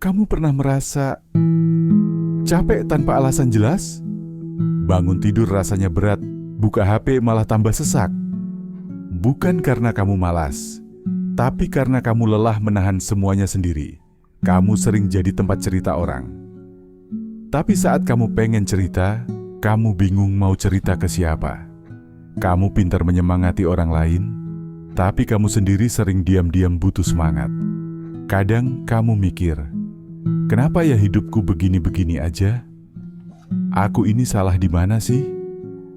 Kamu pernah merasa capek tanpa alasan jelas? Bangun tidur rasanya berat, buka HP malah tambah sesak. Bukan karena kamu malas, tapi karena kamu lelah menahan semuanya sendiri. Kamu sering jadi tempat cerita orang. Tapi saat kamu pengen cerita, kamu bingung mau cerita ke siapa. Kamu pintar menyemangati orang lain, tapi kamu sendiri sering diam-diam butuh semangat. Kadang kamu mikir, kenapa ya hidupku begini-begini aja? Aku ini salah di mana sih?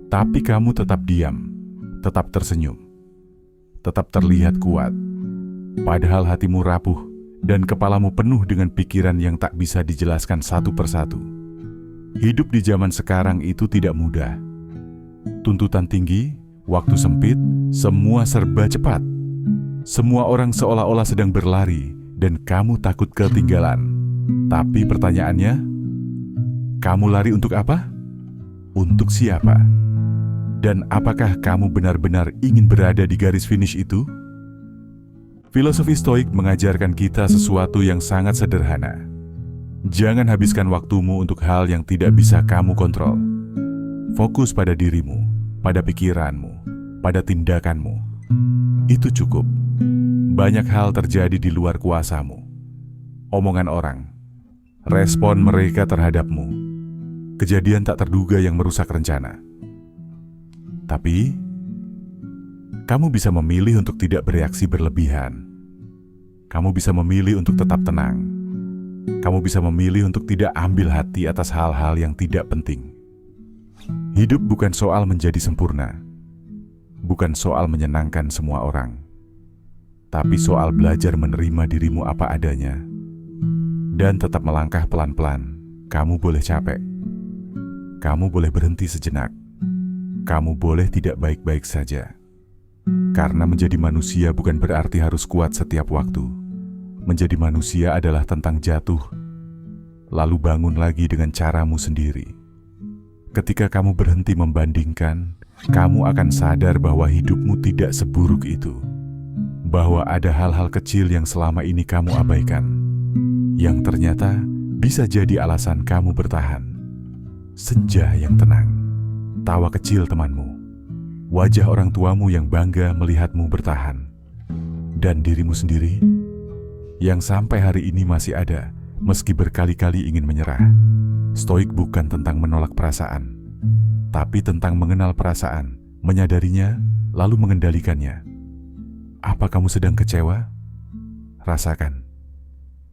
Tapi kamu tetap diam, tetap tersenyum, tetap terlihat kuat. Padahal hatimu rapuh dan kepalamu penuh dengan pikiran yang tak bisa dijelaskan satu persatu. Hidup di zaman sekarang itu tidak mudah. Tuntutan tinggi, waktu sempit, semua serba cepat. Semua orang seolah-olah sedang berlari dan kamu takut ketinggalan. Tapi pertanyaannya, kamu lari untuk apa? Untuk siapa? Dan apakah kamu benar-benar ingin berada di garis finish itu? Filosofi Stoik mengajarkan kita sesuatu yang sangat sederhana. Jangan habiskan waktumu untuk hal yang tidak bisa kamu kontrol. Fokus pada dirimu, pada pikiranmu, pada tindakanmu. Itu cukup. Banyak hal terjadi di luar kuasamu. Omongan orang, respon mereka terhadapmu, kejadian tak terduga yang merusak rencana. Tapi, kamu bisa memilih untuk tidak bereaksi berlebihan. Kamu bisa memilih untuk tetap tenang. Kamu bisa memilih untuk tidak ambil hati atas hal-hal yang tidak penting. Hidup bukan soal menjadi sempurna, bukan soal menyenangkan semua orang, tapi soal belajar menerima dirimu apa adanya dan tetap melangkah pelan-pelan. Kamu boleh capek, kamu boleh berhenti sejenak, kamu boleh tidak baik-baik saja. Karena menjadi manusia bukan berarti harus kuat setiap waktu. Menjadi manusia adalah tentang jatuh, lalu bangun lagi dengan caramu sendiri. Ketika kamu berhenti membandingkan, kamu akan sadar bahwa hidupmu tidak seburuk itu. Bahwa ada hal-hal kecil yang selama ini kamu abaikan, yang ternyata bisa jadi alasan kamu bertahan. Senja yang tenang, tawa kecil temanmu, wajah orang tuamu yang bangga melihatmu bertahan, dan dirimu sendiri yang sampai hari ini masih ada meski berkali-kali ingin menyerah. Stoik bukan tentang menolak perasaan, tapi tentang mengenal perasaan, menyadarinya, lalu mengendalikannya. Apa kamu sedang kecewa? Rasakan,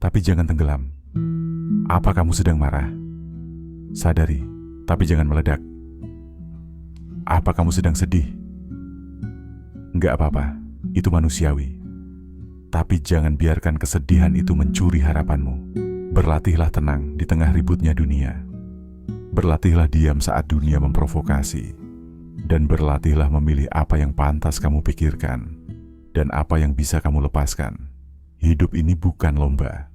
tapi jangan tenggelam. Apa kamu sedang marah? Sadari, tapi jangan meledak. Apa kamu sedang sedih? Enggak apa-apa, itu manusiawi. Tapi jangan biarkan kesedihan itu mencuri harapanmu. Berlatihlah tenang di tengah ributnya dunia. Berlatihlah diam saat dunia memprovokasi. Dan berlatihlah memilih apa yang pantas kamu pikirkan dan apa yang bisa kamu lepaskan. Hidup ini bukan lomba,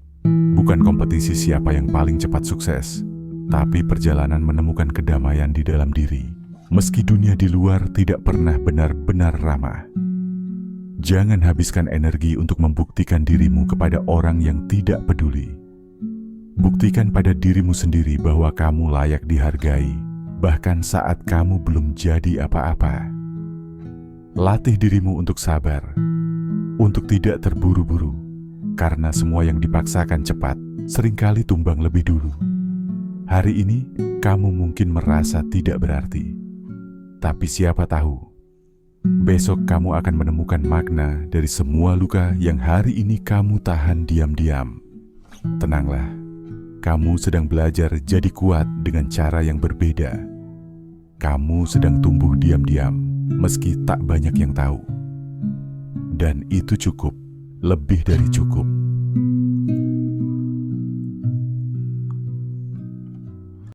bukan kompetisi siapa yang paling cepat sukses, tapi perjalanan menemukan kedamaian di dalam diri. Meski dunia di luar tidak pernah benar-benar ramah. Jangan habiskan energi untuk membuktikan dirimu kepada orang yang tidak peduli. Buktikan pada dirimu sendiri bahwa kamu layak dihargai, bahkan saat kamu belum jadi apa-apa. Latih dirimu untuk sabar, untuk tidak terburu-buru, karena semua yang dipaksakan cepat seringkali tumbang lebih dulu. Hari ini, kamu mungkin merasa tidak berarti. Tapi siapa tahu, besok kamu akan menemukan makna dari semua luka yang hari ini kamu tahan diam-diam. Tenanglah, kamu sedang belajar jadi kuat dengan cara yang berbeda. Kamu sedang tumbuh diam-diam, meski tak banyak yang tahu. Dan itu cukup, lebih dari cukup.